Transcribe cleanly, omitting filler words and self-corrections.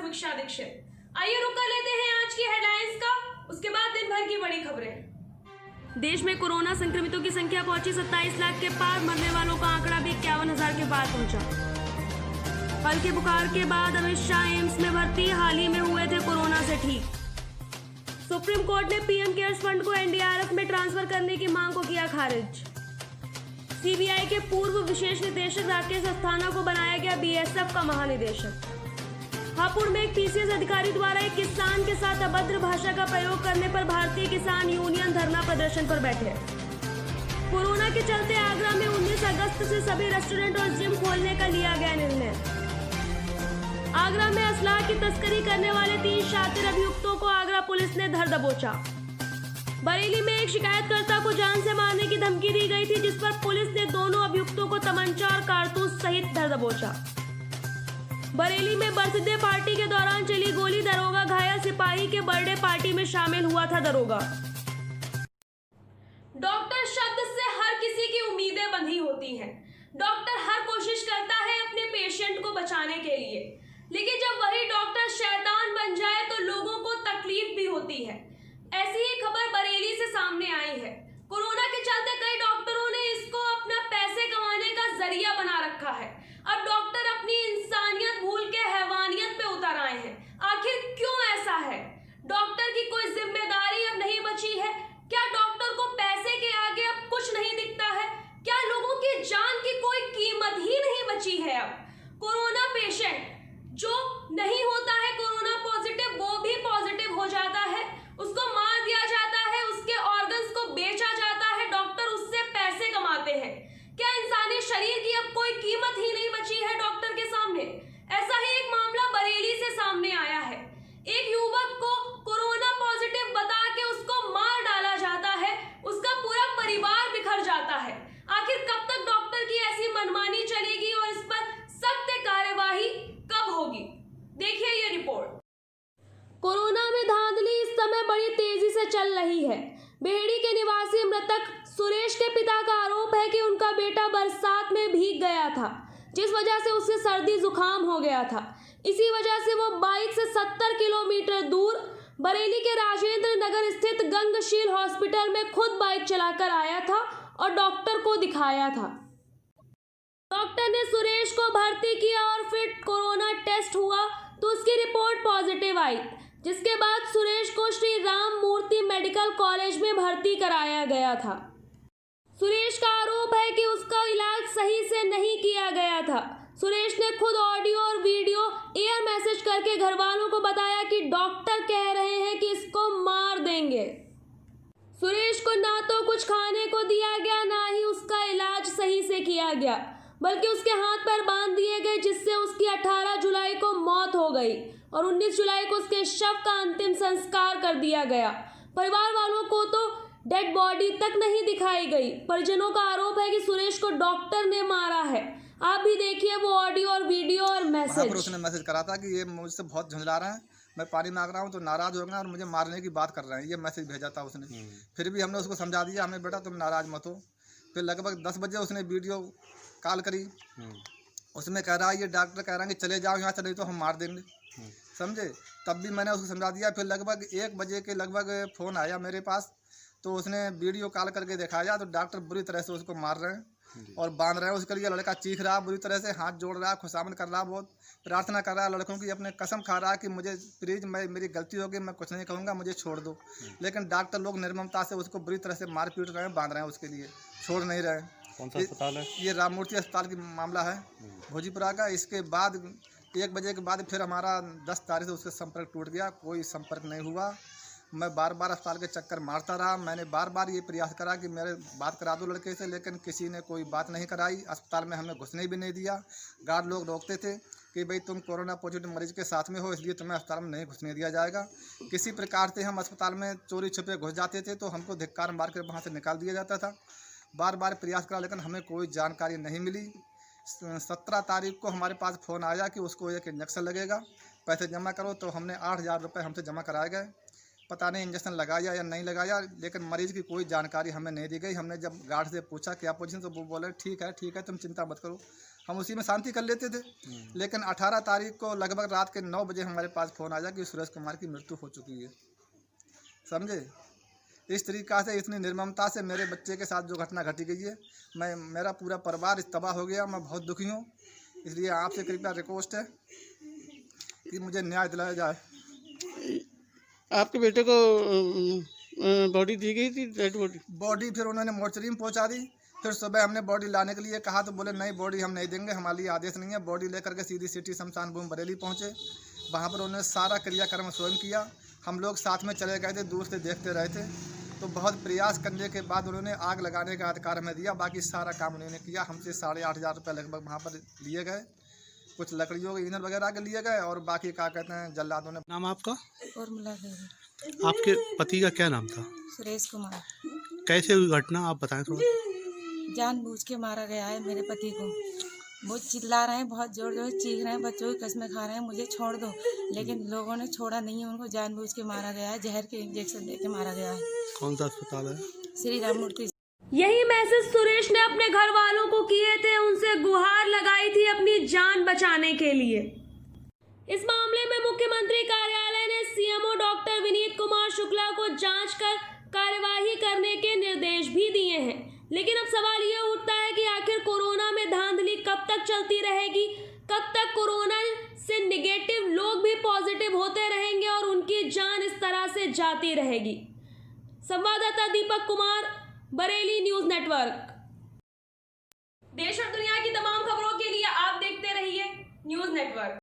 समीक्षा दीक्षित। आइए रुक कर लेते हैं आज की हेडलाइंस का, उसके बाद दिन भर की बड़ी खबरें। देश में कोरोना संक्रमितों की संख्या पहुंची 27 लाख के पार, मरने वालों का आंकड़ा भी 51,000 के पार पहुंचा। हल्के बुखार के बाद अमित शाह एम्स में भर्ती, हाल ही में हुए थे कोरोना से ठीक। सुप्रीम कोर्ट ने पीएम केयर्स फंड को एनडीआरएफ में ट्रांसफर करने की मांग को किया खारिज। सीबीआई के पूर्व विशेष निदेशक राकेश अस्थाना को बनाया गया बीएसएफ का महानिदेशक। हापुड़ में एक पीसीएस अधिकारी द्वारा एक किसान के साथ अभद्र भाषा का प्रयोग करने पर भारतीय किसान यूनियन धरना प्रदर्शन पर बैठे। कोरोना के चलते आगरा में 19 अगस्त से सभी रेस्टोरेंट और जिम खोलने का लिया गया निर्णय। आगरा में असलाह की तस्करी करने वाले 3 शातिर अभियुक्तों को आगरा पुलिस ने धर दबोचा। बरेली में एक शिकायतकर्ता को जान से मारने की धमकी दी गई थी, जिस पर पुलिस ने दोनों अभियुक्तों को तमंचा और कारतूस सहित धर दबोचा। बरेली में बर्थडे पार्टी के दौरान चली गोली, दरोगा घायल, सिपाही के बर्थडे पार्टी में शामिल हुआ था दरोगा। डॉक्टर शब्द से हर किसी की उम्मीदें बंधी होती हैं। डॉक्टर हर कोशिश करता है अपने पेशेंट को बचाने के लिए, लेकिन जब वही डॉक्टर शैतान बन जाए तो लोगों को तकलीफ भी होती है। ऐसी ही खबर बरेली से सामने आई है। कोरोना के चलते कई डॉक्टरों ने इसको अपना पैसे कमाने का जरिया बना रखा है। अब डॉक्टर अपनी इंसानियत भूल के हैवानियत पे उतर आए हैं। आखिर क्यों ऐसा है? डॉक्टर की कोई जिम्मेदारी अब नहीं बची है? क्या डॉक्टर को पैसे के आगे अब कुछ नहीं दिखता है? क्या लोगों की जान की कोई कीमत ही नहीं बची है? अब कोरोना पेशेंट जो नहीं होता है कोरोना पॉजिटिव, वो भी पॉजिटिव हो जाता है, उसको मार दिया जाता है, उसके ऑर्गन्स को बेचा जाता है, डॉक्टर उससे पैसे कमाते हैं। क्या इंसानी शरीर की अब कोई कीमत ही नहीं बची है डॉक्टर के सामने? ऐसा ही एक मामला बरेली से सामने आया है। एक युवक को कोरोना पॉजिटिव बता के उसको मार डाला जाता है, उसका पूरा परिवार बिखर जाता है। आखिर कब तक डॉक्टर की ऐसी मनमानी चलेगी और इस पर सख्त कार्यवाही कब होगी? देखिए ये रिपोर्ट। कोरोना में धांधली इस समय बड़ी तेजी से चल रही है। बेहड़ी के निवासी मृतक सुरेश के पिता का आरोप है कि उनका बेटा बरसात में भीग गया था, जिस वजह से उसे सर्दी जुकाम हो गया था। इसी वजह से वो बाइक से 70 किलोमीटर दूर बरेली के राजेंद्र नगर स्थित गंगशील हॉस्पिटल में खुद बाइक चलाकर आया था और डॉक्टर को दिखाया था। डॉक्टर ने सुरेश को भर्ती किया और फिर कोरोना टेस्ट हुआ तो उसकी रिपोर्ट पॉजिटिव आई, जिसके बाद सुरेश को श्री राम मूर्ति मेडिकल कॉलेज में भर्ती कराया गया था। सुरेश का आरोप है कि उसका इलाज सही से नहीं किया गया था। सुरेश ने खुद ऑडियो और वीडियो एयर मैसेज करके घर वालों को बताया कि डॉक्टर कह रहे हैं कि इसको मार देंगे। सुरेश को ना तो कुछ खाने को दिया गया, ना ही उसका इलाज सही से किया गया, बल्कि उसके हाथ पैर बांध दिए गए, जिससे उसकी 18 जुलाई को मौत हो गई और 19 जुलाई को उसके शव का अंतिम संस्कार कर दिया गया। परिवार वालों को तो डेड बॉडी तक नहीं दिखाई गई। परिजनों का आरोप है कि सुरेश को डॉक्टर ने मारा है। आप भी देखिए वो ऑडियो और वीडियो और मैसेज। उसने मैसेज करा था कि ये मुझसे बहुत झुंझला रहे हैं, मैं पानी मांग रहा हूँ तो नाराज हो गए और मुझे मारने की बात कर रहे हैं, ये मैसेज भेजा था उसने। फिर भी हमने उसको समझा दिया, हमें बेटा तुम नाराज मत हो। फिर लगभग 10 बजे उसने वीडियो कॉल करी, उसमें कह रहा है ये डॉक्टर कह रहा है कि चले जाओ यहाँ से, नहीं तो हम मार देंगे, समझे। तब भी मैंने उसको समझा दिया। फिर लगभग 1 बजे के लगभग फ़ोन आया मेरे पास, तो उसने वीडियो कॉल करके दिखाया तो डॉक्टर बुरी तरह से उसको मार रहे हैं और बांध रहे हैं। उसके लिए लड़का चीख रहा बुरी तरह से, हाथ जोड़ रहा है, खुशामद कर रहा, बहुत प्रार्थना कर रहा है लड़कों की, अपने कसम खा रहा है कि मुझे प्लीज़, मेरी गलती होगी, मैं कुछ नहीं कहूँगा, मुझे छोड़ दो। लेकिन डॉक्टर लोग निर्ममता से उसको बुरी तरह से मार पीट रहे हैं, बांध रहे हैं, उसके लिए छोड़ नहीं रहे। कौन सा अस्पताल है? ये राम मूर्ति अस्पताल की मामला है, भोजीपुरा का। इसके बाद 1 बजे के बाद फिर हमारा 10 तारीख से उससे संपर्क टूट गया, कोई संपर्क नहीं हुआ। मैं बार बार अस्पताल के चक्कर मारता रहा, मैंने बार बार ये प्रयास करा कि मेरे बात करा दो लड़के से, लेकिन किसी ने कोई बात नहीं कराई। अस्पताल में हमें घुसने भी नहीं दिया। गार्ड लोग रोकते थे कि भाई तुम कोरोना पॉजिटिव मरीज के साथ में हो, इसलिए तुम्हें अस्पताल में नहीं घुसने दिया जाएगा। किसी प्रकार से हम अस्पताल में चोरी छुपे घुस जाते थे तो हमको धिक्कार मार कर वहाँ से निकाल दिया जाता था। बार बार प्रयास करा, लेकिन हमें कोई जानकारी नहीं मिली। 17 तारीख को हमारे पास फ़ोन आया कि उसको एक इंजेक्शन लगेगा, पैसे जमा करो। तो हमने 8,000 रुपये हमसे जमा कराए गए। पता नहीं इंजेक्शन लगाया या नहीं लगाया, लेकिन मरीज़ की कोई जानकारी हमें नहीं दी गई। हमने जब गार्ड से पूछा क्या पोजीशन, तो वो बोले ठीक है तुम चिंता मत करो। हम उसी में शांति कर लेते थे। लेकिन 18 तारीख को लगभग रात के 9 बजे हमारे पास फ़ोन आया कि सुरेश कुमार की मृत्यु हो चुकी है। समझे? इस तरीक़ा से, इतनी निर्ममता से मेरे बच्चे के साथ जो घटना घटी गई है, मेरा पूरा परिवार तबाह हो गया। मैं बहुत दुखी हूँ। इसलिए आपसे कृपया रिक्वेस्ट है कि मुझे न्याय दिलाया जाए। आपके बेटे को बॉडी दी गई थी, डेड बॉडी फिर उन्होंने मोर्चरी में पहुंचा दी। फिर सुबह हमने बॉडी लाने के लिए कहा तो बोले नहीं, बॉडी हम नहीं देंगे, हमारे लिए आदेश नहीं है। बॉडी लेकर के सीधी सिटी शमशान भूमि बरेली पहुंचे। वहां पर उन्होंने सारा क्रियाक्रम स्वयं किया। हम लोग साथ में चले गए थे, दूर से देखते रहे थे। तो बहुत प्रयास करने के बाद उन्होंने आग लगाने का अधिकार हमें दिया। बाकी सारा काम उन्होंने किया। हमसे 8,500 रुपये लगभग वहाँ पर लिए गए। कुछ लकड़ियों के ईंधन वगैरह के लिए गए, और बाकी क्या कहते हैं जल्लादों ने। नाम आपका? उर्मिला देवी। आपके पति का क्या नाम था? सुरेश कुमार। कैसे हुई घटना, आप बताएं थोड़ा। जानबूझ के मारा गया है मेरे पति को। वो चिल्ला रहे हैं, बहुत जोर जोर चीख रहे हैं, बच्चों की कसमें खा रहे हैं, मुझे छोड़ दो, लेकिन लोगों ने छोड़ा नहीं है। उनको जानबूझ के मारा गया है, जहर के इंजेक्शन देके मारा गया है। कौन सा अस्पताल है? श्री राम मूर्ति। यही मैसेज सुरेश ने अपने घर वालों को किए थे, उनसे गुहार लगाई थी अपनी जान बचाने के लिए। इस मामले में मुख्यमंत्री कार्यालय ने सीएमओ डॉक्टर विनीत कुमार शुक्ला को जांच कर कार्यवाही करने के निर्देश भी दिए हैं। लेकिन अब सवाल ये उठता है कि आखिर कोरोना में धांधली कब तक चलती रहेगी? कब तक कोरोना से निगेटिव लोग भी पॉजिटिव होते रहेंगे और उनकी जान इस तरह से जाती रहेगी? संवाददाता दीपक कुमार, बरेली न्यूज नेटवर्क। देश और दुनिया की तमाम खबरों के लिए आप देखते रहिए न्यूज नेटवर्क।